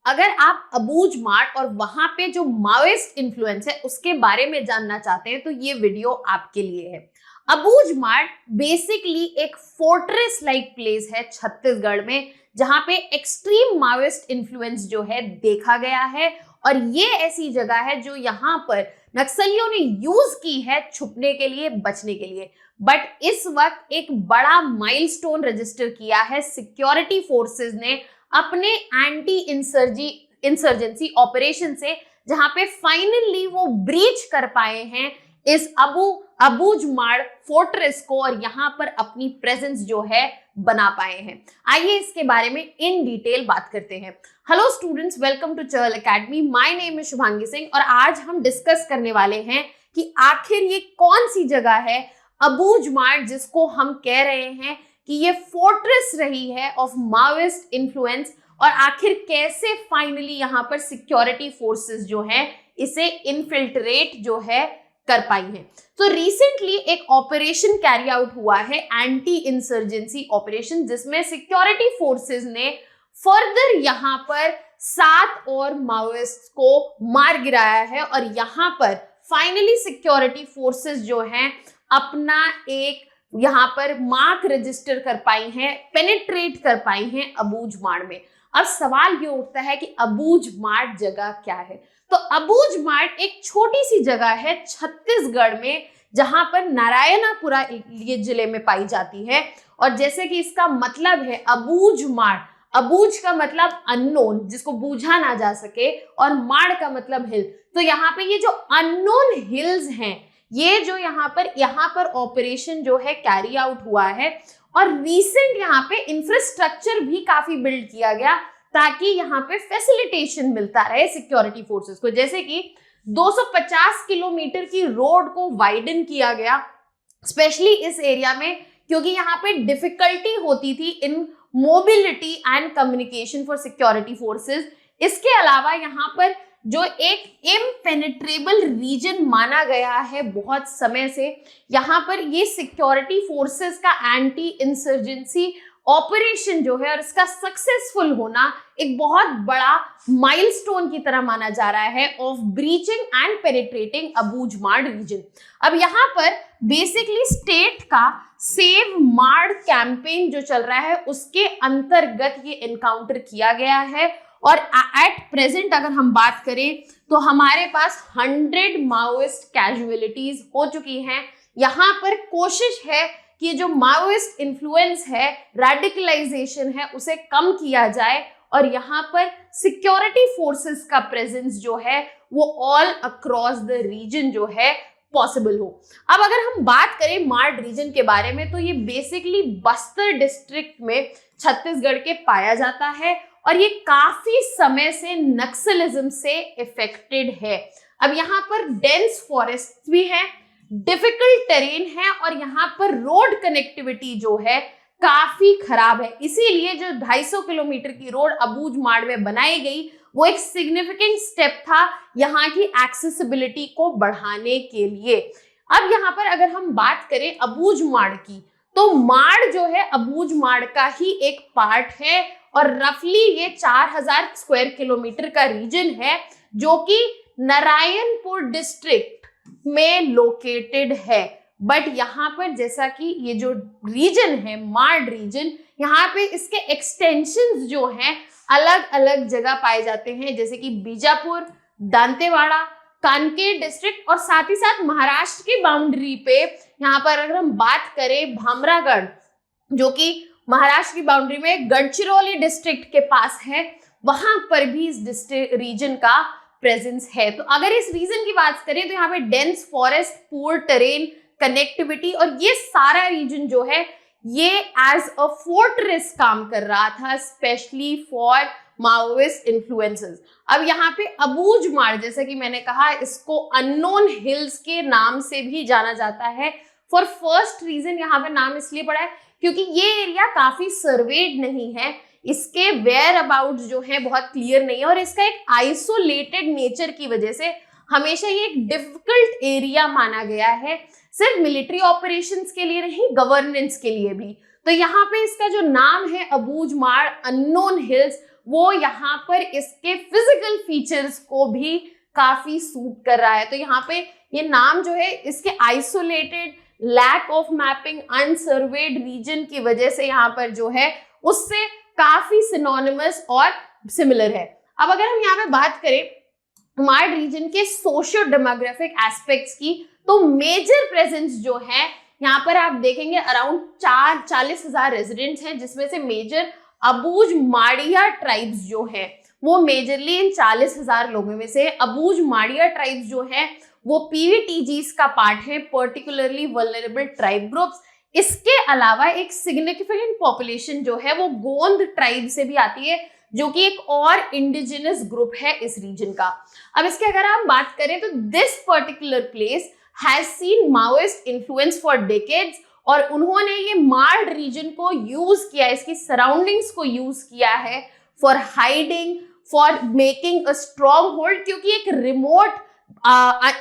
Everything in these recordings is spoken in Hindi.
अगर आप अबूझ मार्ड और वहां पे जो माओइस्ट इन्फ्लुएंस है उसके बारे में जानना चाहते हैं तो ये वीडियो आपके लिए है। अबूझ मार्ड बेसिकली एक फोर्ट्रेस लाइक प्लेस है छत्तीसगढ़ में, जहां पे एक्सट्रीम माओइस्ट इन्फ्लुएंस जो है देखा गया है। और ये ऐसी जगह है जो यहाँ पर नक्सलियों ने यूज की है छुपने के लिए, बचने के लिए। बट इस वक्त एक बड़ा माइलस्टोन रजिस्टर किया है सिक्योरिटी फोर्सेस ने अपने एंटी इंसर्जेंसी ऑपरेशन से, जहां पे फाइनली वो ब्रीच कर पाए हैं इस अबूझ मार्ड फोर्ट्रेस को और यहाँ पर अपनी प्रेजेंस जो है बना पाए हैं। आइए इसके बारे में इन डिटेल बात करते हैं। Hello students, welcome to Chahal academy. My name is Shubhangi Singh और आज हम डिस्कस करने वाले हैं कि आखिर ये कौन सी जगह है अबूझ मार्ड, जिसको हम कह रहे हैं कि ये फोर्ट्रेस रही है ऑफ माओइस्ट इन्फ्लुएंस, और आखिर कैसे फाइनली यहाँ पर सिक्योरिटी फोर्सेस जो है इसे इनफिल्ट्रेट जो है कर पाई है। तो रिसेंटली एक ऑपरेशन कैरी आउट हुआ है, एंटी इंसर्जेंसी ऑपरेशन, जिसमें सिक्योरिटी फोर्सेस ने फर्दर यहाँ पर 7 और माओइस्ट को मार गिराया है और यहाँ पर फाइनली सिक्योरिटी फोर्सेस जो हैं अपना एक यहाँ पर मार्क रजिस्टर कर पाई हैं, पेनिट्रेट कर पाई हैं अबूझ मार्ड में। अब सवाल ये उठता है कि अबूझ मार्ड जगह क्या है। तो अबूझ मार्ड एक छोटी सी जगह है छत्तीसगढ़ में, जहां पर नारायणापुरा ये जिले में पाई जाती है। और जैसे कि इसका मतलब है अबूझ मार्ड, अबूझ का मतलब अननोन, जिसको बूझा ना जा सके, और मार्ड का मतलब हिल। तो यहाँ पे ये जो अननोन हिल्स हैं, ये जो यहाँ पर ऑपरेशन जो है कैरी आउट हुआ है। और रिसेंट यहाँ पे इंफ्रास्ट्रक्चर भी काफी बिल्ड किया गया ताकि यहाँ पे फैसिलिटेशन मिलता रहे सिक्योरिटी फोर्सेस को। जैसे कि 250 किलोमीटर की रोड को वाइडन किया गया, स्पेशली इस एरिया में, क्योंकि यहाँ पे डिफिकल्टी होती थी in mobility and communication for security forces. इसके अलावा यहाँ पर जो एक इम्पेनेट्रेबल रीजन माना गया है बहुत समय से, यहाँ पर ये सिक्योरिटी फोर्सेस का एंटी इंसर्जेंसी ऑपरेशन जो है और इसका सक्सेसफुल होना एक बहुत बड़ा माइलस्टोन की तरह माना जा रहा है of breaching and penetrating Abujh Marh region. अब यहाँ पर बेसिकली स्टेट का सेव मार्ड कैंपेन जो चल रहा है उसके अंतर्गत ये एनकाउंटर किया गया है। और एट प्रेजेंट अगर हम बात करें तो हमारे पास 100 माओइस्ट कैजुअलिटीज हो चुकी हैं। यहाँ पर कोशिश है कि जो माओइस्ट इन्फ्लुएंस है, रेडिकलाइजेशन है, उसे कम किया जाए और यहाँ पर सिक्योरिटी फोर्सेस का प्रेजेंस जो है वो ऑल अक्रॉस द रीजन जो है पॉसिबल हो। अब अगर हम बात करें मार्ड रीजन के बारे में तो ये बेसिकली बस्तर डिस्ट्रिक्ट में छत्तीसगढ़ के पाया जाता है और ये काफी समय से नक्सलिज्म से इफेक्टेड है। अब यहाँ पर डेंस फॉरेस्ट भी है, डिफिकल्ट टेरेन है और यहाँ पर रोड कनेक्टिविटी जो है काफी खराब है। इसीलिए जो 250 किलोमीटर की रोड अबूझ मार्ड में बनाई गई वो एक सिग्निफिकेंट स्टेप था यहाँ की एक्सेसिबिलिटी को बढ़ाने के लिए। अब यहाँ पर अगर हम बात करें अबूझ मार्ड की, तो मार्ड जो है अबूझ मार्ड का ही एक पार्ट है और रफली ये 4000 स्क्वायर किलोमीटर का रीजन है जो कि नारायणपुर डिस्ट्रिक्ट में लोकेटेड है। बट यहाँ पर जैसा कि ये जो रीजन है मार्ड रीजन, यहाँ पे इसके एक्सटेंशंस जो हैं अलग अलग जगह पाए जाते हैं, जैसे कि बीजापुर, दांतेवाड़ा, कानकेर डिस्ट्रिक्ट और साथ ही साथ महाराष्ट्र की बाउंड्री पे यहाँ पर अगर हम बात करें भामरागढ़, जो कि महाराष्ट्र की बाउंड्री में गढ़चिरौली डिस्ट्रिक्ट के पास है, वहां पर भी इस डिस्ट्रिक्ट रीजन का प्रेजेंस है। तो अगर इस रीजन की बात करें तो यहाँ पे dense forest, poor terrain, connectivity और ये सारा रीजन जो है ये एज अ फोर्ट्रेस काम कर रहा था, स्पेशली फॉर माओइस्ट इन्फ्लुएंसेस। अब यहाँ पे अबूझ मार्ड, जैसे कि मैंने कहा, इसको अननोन हिल्स के नाम से भी जाना जाता है। फॉर फर्स्ट रीजन यहाँ पे नाम इसलिए पड़ा है क्योंकि ये एरिया काफी सर्वेड नहीं है, इसके वेयर अबाउट जो है बहुत क्लियर नहीं है और इसका एक आइसोलेटेड नेचर की वजह से हमेशा ये एक डिफिकल्ट एरिया माना गया है, सिर्फ मिलिट्री ऑपरेशंस के लिए नहीं, गवर्नेंस के लिए भी। तो यहाँ पे इसका जो नाम है अबूझ मार्ड अननोन हिल्स, वो यहाँ पर इसके फिजिकल फीचर्स को भी काफी सूट कर रहा है। तो यहाँ पे ये नाम जो है इसके isolated, lack of mapping, unserved region की वजह से यहाँ पर जो है उससे काफी सिनोनिमस और सिमिलर है। अब अगर हम यहाँ पे बात करें मार्ड रीजन के सोशियो डेमोग्राफिक एस्पेक्ट्स की, तो मेजर प्रेजेंस जो है यहाँ पर आप देखेंगे अराउंड 40,000 रेजिडेंट्स हैं, जिसमें से मेजर अबूज माड़िया ट्राइब्स जो है वो मेजरली इन 40,000 लोगों में से। अबूज माड़िया ट्राइब्स जो है वो पीवीटीजीज का पार्ट है, पर्टिकुलरली वल्नरेबल ट्राइब ग्रुप्स। इसके अलावा एक सिग्निफिकेंट पॉपुलेशन जो है वो गोंद ट्राइब से भी आती है, जो कि एक और इंडिजिनस ग्रुप है इस रीजन का। अब इसके अगर हम बात करें तो this particular place has seen Maoist influence for decades, और उन्होंने ये मार्ड रीजन को यूज किया, इसकी सराउंडिंग्स को यूज किया है for hiding, for making a strong hold, क्योंकि एक रिमोट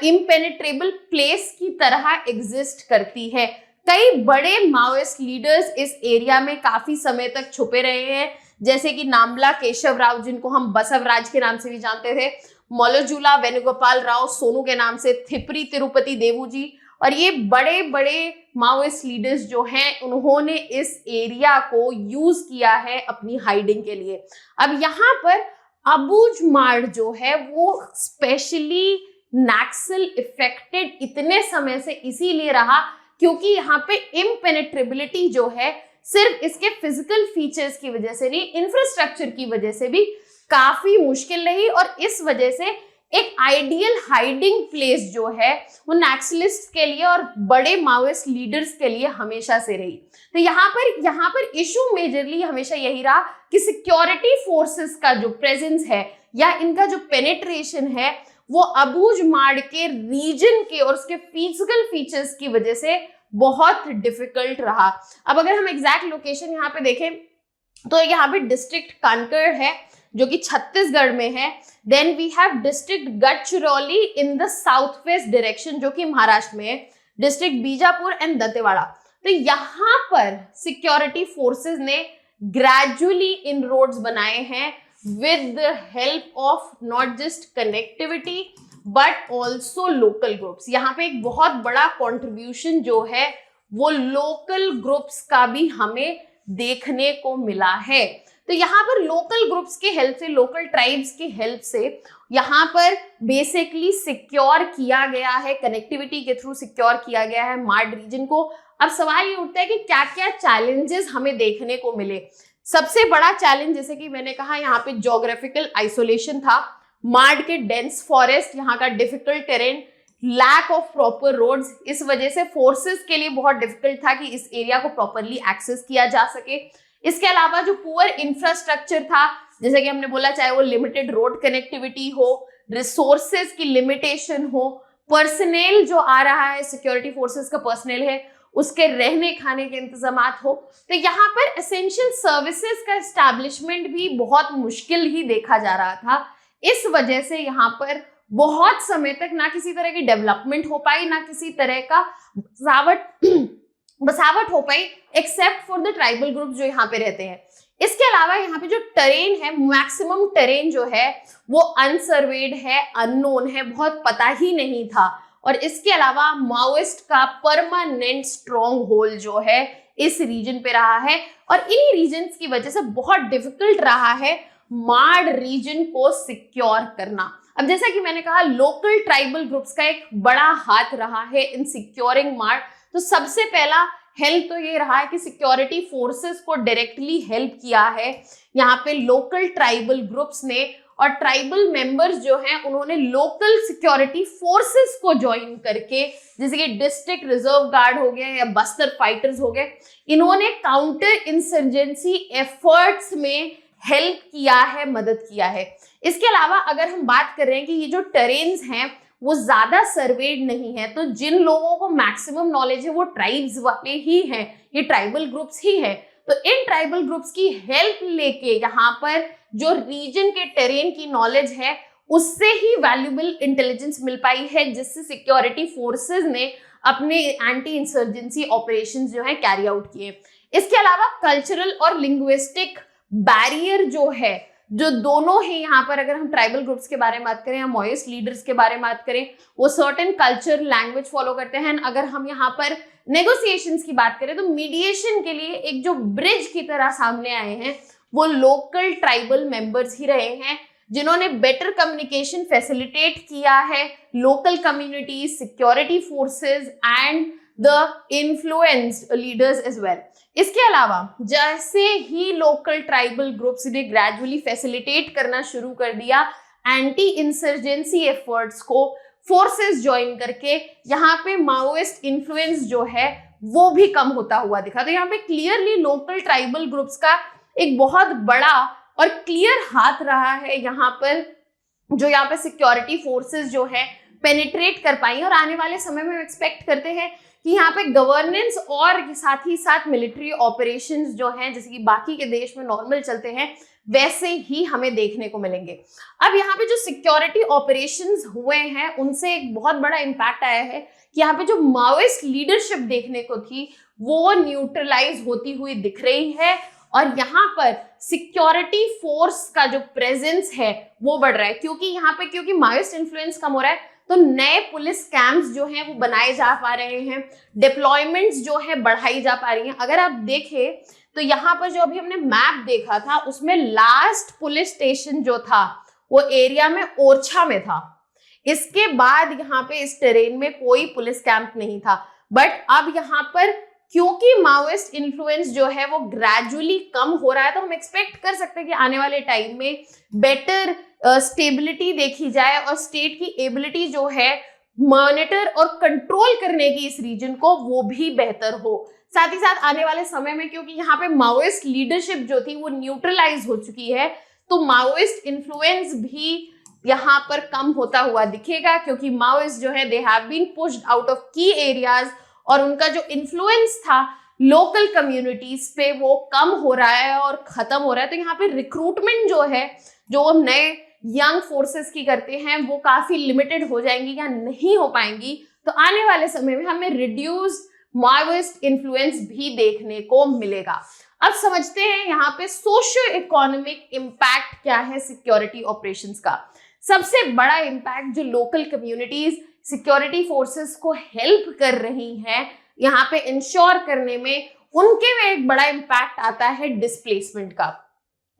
इम्पेनेट्रेबल प्लेस की तरह एग्जिस्ट करती है। कई बड़े माओइस्ट लीडर्स इस एरिया में काफी समय तक छुपे रहे हैं, जैसे कि नामला केशव राव, जिनको हम बसवराज के नाम से भी जानते थे, मोलोजुला वेणुगोपाल राव सोनू के नाम से, थिपरी तिरुपति देवू जी, और ये बड़े बड़े माओइस्ट लीडर्स जो हैं उन्होंने इस एरिया को यूज किया है अपनी हाइडिंग के लिए। अब यहाँ पर अबूज मार्ड जो है वो स्पेशली नक्सल इफेक्टेड इतने समय से इसीलिए रहा क्योंकि यहाँ पे इम्पेनेट्रेबिलिटी जो है सिर्फ इसके फिजिकल फीचर्स की वजह से नहीं, इंफ्रास्ट्रक्चर की वजह से भी काफी मुश्किल रही, और इस वजह से एक आइडियल हाइडिंग प्लेस जो है वो नक्सलिस्ट के लिए और बड़े माओइस्ट लीडर्स के लिए हमेशा से रही। तो यहाँ पर इशू मेजरली हमेशा यही रहा कि सिक्योरिटी फोर्सेस का जो प्रेजेंस है या इनका जो पेनिट्रेशन है वो अबूज मार्ड के रीजन के और उसके फिजिकल फीचर्स की वजह से बहुत डिफिकल्ट रहा। अब अगर हम एग्जैक्ट लोकेशन यहाँ पे देखें तो यहाँ पे डिस्ट्रिक्ट कानकर है जो कि छत्तीसगढ़ में है। Then we have district Gadchiroli in the south west direction जो कि महाराष्ट्र में है, डिस्ट्रिक्ट बीजापुर एंड दंतेवाड़ा। तो यहाँ पर सिक्योरिटी फोर्सेस ने ग्रेजुअली इनरोड्स बनाए हैं with the help of not just connectivity but also local groups। यहाँ पे एक बहुत बड़ा कंट्रीब्यूशन जो है वो लोकल ग्रुप्स का भी हमें देखने को मिला है। तो यहाँ पर लोकल ग्रुप्स की हेल्प से, लोकल ट्राइब्स की हेल्प से यहाँ पर बेसिकली सिक्योर किया गया है, कनेक्टिविटी के थ्रू सिक्योर किया गया है मार्ड रीजन को। अब सवाल ये उठता है कि क्या क्या चैलेंजेस हमें देखने को मिले। सबसे बड़ा चैलेंज जैसे कि मैंने कहा यहाँ पे ज्योग्राफिकल आइसोलेशन था, मार्ड के डेंस फॉरेस्ट, यहाँ का difficult terrain, lack of proper roads, इस वजह से फोर्सेस के लिए बहुत डिफिकल्ट था कि इस एरिया को प्रॉपरली एक्सेस किया जा सके। इसके अलावा जो पुअर इंफ्रास्ट्रक्चर था, जैसे कि हमने बोला, चाहे वो लिमिटेड रोड कनेक्टिविटी हो, रिसोर्सेज की लिमिटेशन हो, पर्सनेल जो आ रहा है सिक्योरिटी फोर्सेस का पर्सनेल है उसके रहने खाने के इंतजामात हो, तो यहाँ पर एसेंशियल सर्विसेज का एस्टैब्लिशमेंट भी बहुत मुश्किल ही देखा जा रहा था। इस वजह से यहाँ पर बहुत समय तक ना किसी तरह की डेवलपमेंट हो पाई, ना किसी तरह का बसावट हो पाई, except for the tribal group जो यहाँ पे रहते हैं। इसके अलावा यहाँ पे जो टेरेन है, मैक्सिमम टेरेन जो है वो अनसर्वेड है, अननोन है, बहुत पता ही नहीं था। और इसके अलावा माओइस्ट का परमानेंट स्ट्रॉन्ग होल्ड जो है इस रीजन पे रहा है, और इन्हीं रीजन्स की वजह से बहुत डिफिकल्ट रहा है मार्ड रीजन को सिक्योर करना। अब जैसा कि मैंने कहा, लोकल ट्राइबल ग्रुप्स का एक बड़ा हाथ रहा है इन सिक्योरिंग मार्ड। तो सबसे पहला हेल्प तो ये रहा है कि सिक्योरिटी फोर्सेस को डायरेक्टली हेल्प किया है यहाँ पे लोकल ट्राइबल ग्रुप्स ने, और ट्राइबल मेंबर्स जो हैं उन्होंने लोकल सिक्योरिटी फोर्सेस को ज्वाइन करके, जैसे कि डिस्ट्रिक्ट रिजर्व गार्ड हो गया या बस्तर फाइटर्स हो गए, इन्होंने काउंटर इंसर्जेंसी एफर्ट्स में हेल्प किया है, मदद किया है। इसके अलावा अगर हम बात कर रहे हैं कि ये जो टेरेन्स हैं वो ज्यादा सर्वेड नहीं है, तो जिन लोगों को मैक्सिमम नॉलेज है वो ट्राइब्स वाले ही हैं, ये ट्राइबल ग्रुप्स ही हैं। तो इन ट्राइबल ग्रुप्स की हेल्प लेके यहाँ पर जो रीजन के टेरेन की नॉलेज है उससे ही वैल्यूएबल इंटेलिजेंस मिल पाई है, जिससे सिक्योरिटी फोर्सेस ने अपने एंटी इंसर्जेंसी ऑपरेशंस जो है कैरी आउट किए। इसके अलावा कल्चरल और लिंग्विस्टिक बैरियर जो है जो दोनों ही यहाँ पर, अगर हम ट्राइबल ग्रुप्स के बारे में बात करें या माओइस्ट लीडर्स के बारे में बात करें, वो सर्टेन कल्चर लैंग्वेज फॉलो करते हैं। अगर हम यहाँ पर नेगोशिएशंस की बात करें तो मीडिएशन के लिए एक जो ब्रिज की तरह सामने आए हैं वो लोकल ट्राइबल मेंबर्स ही रहे हैं, जिन्होंने बेटर कम्युनिकेशन फैसिलिटेट किया है local communities, security forces and the influenced leaders as well. इसके अलावा जैसे ही लोकल ट्राइबल ग्रुप्स ने ग्रेजुअली फैसिलिटेट करना शुरू कर दिया एंटी इंसर्जेंसी एफर्ट्स को, फोर्सेस ज्वाइन करके, यहाँ पे माओइस्ट इन्फ्लुएंस जो है वो भी कम होता हुआ दिखा। तो यहाँ पे क्लियरली लोकल ट्राइबल ग्रुप्स का एक बहुत बड़ा और क्लियर हाथ रहा है यहाँ पर, जो यहाँ पे सिक्योरिटी फोर्सेस जो है पेनिट्रेट कर पाई। और आने वाले समय में एक्सपेक्ट करते हैं कि यहाँ पे गवर्नेंस और साथ ही साथ मिलिट्री ऑपरेशंस जो हैं, जैसे कि बाकी के देश में नॉर्मल चलते हैं, वैसे ही हमें देखने को मिलेंगे। अब यहाँ पे जो सिक्योरिटी ऑपरेशंस हुए हैं उनसे एक बहुत बड़ा इम्पैक्ट आया है कि यहाँ पे जो माओइस्ट लीडरशिप देखने को थी वो न्यूट्रलाइज होती हुई दिख रही है, और यहाँ पर सिक्योरिटी फोर्स का जो प्रेजेंस है वो बढ़ रहा है। क्योंकि माओइस्ट इन्फ्लुएंस कम हो रहा है तो नए पुलिस कैंप्स जो हैं वो बनाए जा पा रहे हैं, डिप्लॉयमेंट्स जो है बढ़ाई जा पा रही हैं। अगर आप देखें तो यहाँ पर जो अभी हमने मैप देखा था उसमें लास्ट पुलिस स्टेशन जो था वो एरिया में ओरछा में था। इसके बाद यहाँ पे इस टेरेन में कोई पुलिस कैंप नहीं था। बट अब यहाँ पर क्योंकि माओइस्ट इन्फ्लुएंस जो है वो ग्रेजुअली कम हो रहा है, तो हम एक्सपेक्ट कर सकते हैं कि आने वाले टाइम में बेटर स्टेबिलिटी देखी जाए और स्टेट की एबिलिटी जो है मॉनिटर और कंट्रोल करने की इस रीजन को वो भी बेहतर हो। साथ ही साथ आने वाले समय में, क्योंकि यहाँ पे माओइस्ट लीडरशिप जो थी वो न्यूट्रलाइज हो चुकी है, तो माओइस्ट इन्फ्लुएंस भी यहाँ पर कम होता हुआ दिखेगा, क्योंकि माओइस्ट जो है they have been pushed out of key areas, और उनका जो इन्फ्लुएंस था लोकल कम्युनिटीज पे वो कम हो रहा है और खत्म हो रहा है। तो यहाँ पे रिक्रूटमेंट जो है, जो नए यंग फोर्सेस की करते हैं, वो काफी लिमिटेड हो जाएंगी या नहीं हो पाएंगी। तो आने वाले समय में हमें रिड्यूस्ड माओइस्ट इन्फ्लुएंस भी देखने को मिलेगा। अब समझते हैं यहाँ पे सोशियो इकोनॉमिक इम्पैक्ट क्या है सिक्योरिटी ऑपरेशंस का। सबसे बड़ा इम्पैक्ट जो लोकल कम्युनिटीज सिक्योरिटी फोर्सेस को हेल्प कर रही हैं यहाँ पे इंश्योर करने में, उनके में एक बड़ा इम्पैक्ट आता है डिस्प्लेसमेंट का।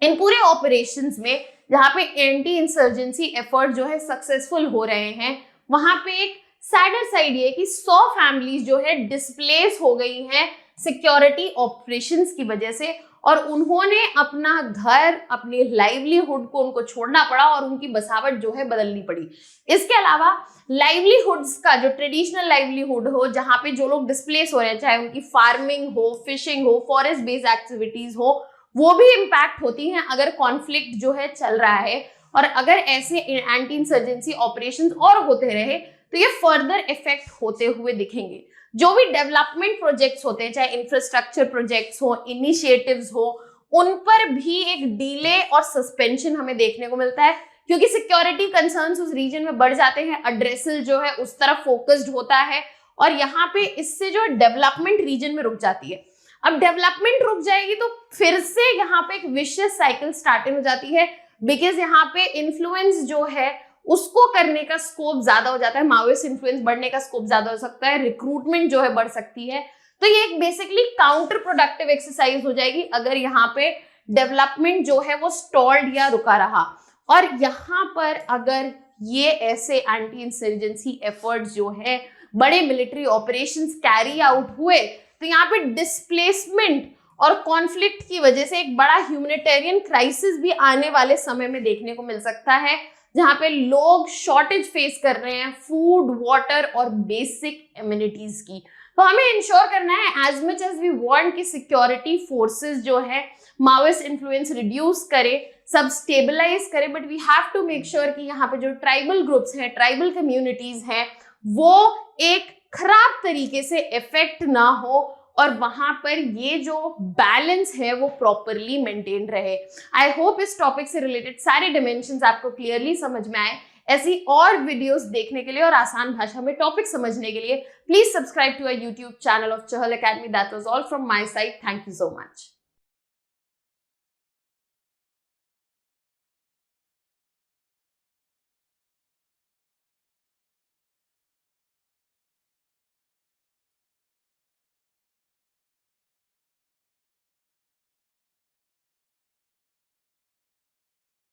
इन पूरे ऑपरेशंस में जहाँ पे एंटी इंसर्जेंसी एफर्ट जो है सक्सेसफुल हो रहे हैं, वहां पे एक सैडर साइड ये कि 100 फैमिलीज जो है डिस्प्लेस हो गई हैं सिक्योरिटी ऑपरेशंस की वजह से, और उन्होंने अपना घर, अपने लाइवलीहुड को उनको छोड़ना पड़ा और उनकी बसावट जो है बदलनी पड़ी। इसके अलावा लाइवलीहुड्स का जो ट्रेडिशनल लाइवलीहुड हो, जहाँ पे जो लोग डिस्प्लेस हो रहे हैं, चाहे उनकी फार्मिंग हो, फिशिंग हो, फॉरेस्ट बेस्ड एक्टिविटीज हो, वो भी इम्पैक्ट होती हैं अगर कॉन्फ्लिक्ट जो है चल रहा है। और अगर ऐसे एंटी इंसर्जेंसी ऑपरेशंस और होते रहे तो ये फर्दर इफेक्ट होते हुए दिखेंगे। जो भी डेवलपमेंट प्रोजेक्ट्स होते हैं, चाहे इंफ्रास्ट्रक्चर प्रोजेक्ट्स हो, इनिशिएटिव्स हो, उन पर भी एक डिले और सस्पेंशन हमें देखने को मिलता है, क्योंकि सिक्योरिटी कंसर्न्स उस रीजन में बढ़ जाते हैं, एड्रेसल जो है उस तरफ फोकस्ड होता है, और यहाँ पे इससे जो डेवलपमेंट रीजन में रुक जाती है। अब डेवलपमेंट रुक जाएगी तो फिर से यहाँ पे एक विशियस साइकिल स्टार्ट हो जाती है, बिकॉज यहाँ पे इन्फ्लुएंस जो है उसको करने का स्कोप ज्यादा हो जाता है, माओइस्ट इन्फ्लुएंस बढ़ने का स्कोप ज्यादा हो सकता है, रिक्रूटमेंट जो है बढ़ सकती है। तो ये एक बेसिकली काउंटर प्रोडक्टिव एक्सरसाइज हो जाएगी अगर यहाँ पे डेवलपमेंट जो है वो स्टॉल्ड या रुका रहा। और यहाँ पर अगर ये ऐसे एंटी इंसर्जेंसी एफर्ट्स जो है, बड़े मिलिट्री ऑपरेशंस कैरी आउट हुए, तो यहाँ पे डिस्प्लेसमेंट और कॉन्फ्लिक्ट की वजह से एक बड़ा ह्यूमैनिटेरियन क्राइसिस भी आने वाले समय में देखने को मिल सकता है, जहां पे लोग शॉर्टेज फेस कर रहे हैं फूड, वाटर और बेसिक एमिनिटीज की। तो हमें इंश्योर करना है as much as we want कि सिक्योरिटी फोर्सेस जो है माओइस्ट इन्फ्लुएंस रिड्यूस करे, सब स्टेबलाइज करे, but we have to make sure कि यहाँ पे जो ट्राइबल ग्रुप्स हैं, ट्राइबल कम्युनिटीज हैं, वो एक खराब तरीके से इफेक्ट ना हो, और वहां पर ये जो बैलेंस है वो प्रॉपरली मेंटेन रहे। आई होप इस टॉपिक से रिलेटेड सारे डिमेंशंस आपको क्लियरली समझ में आए। ऐसी और वीडियोस देखने के लिए और आसान भाषा में टॉपिक समझने के लिए please subscribe to our YouTube channel of Chahal academy. That was all from my side. Thank you so much.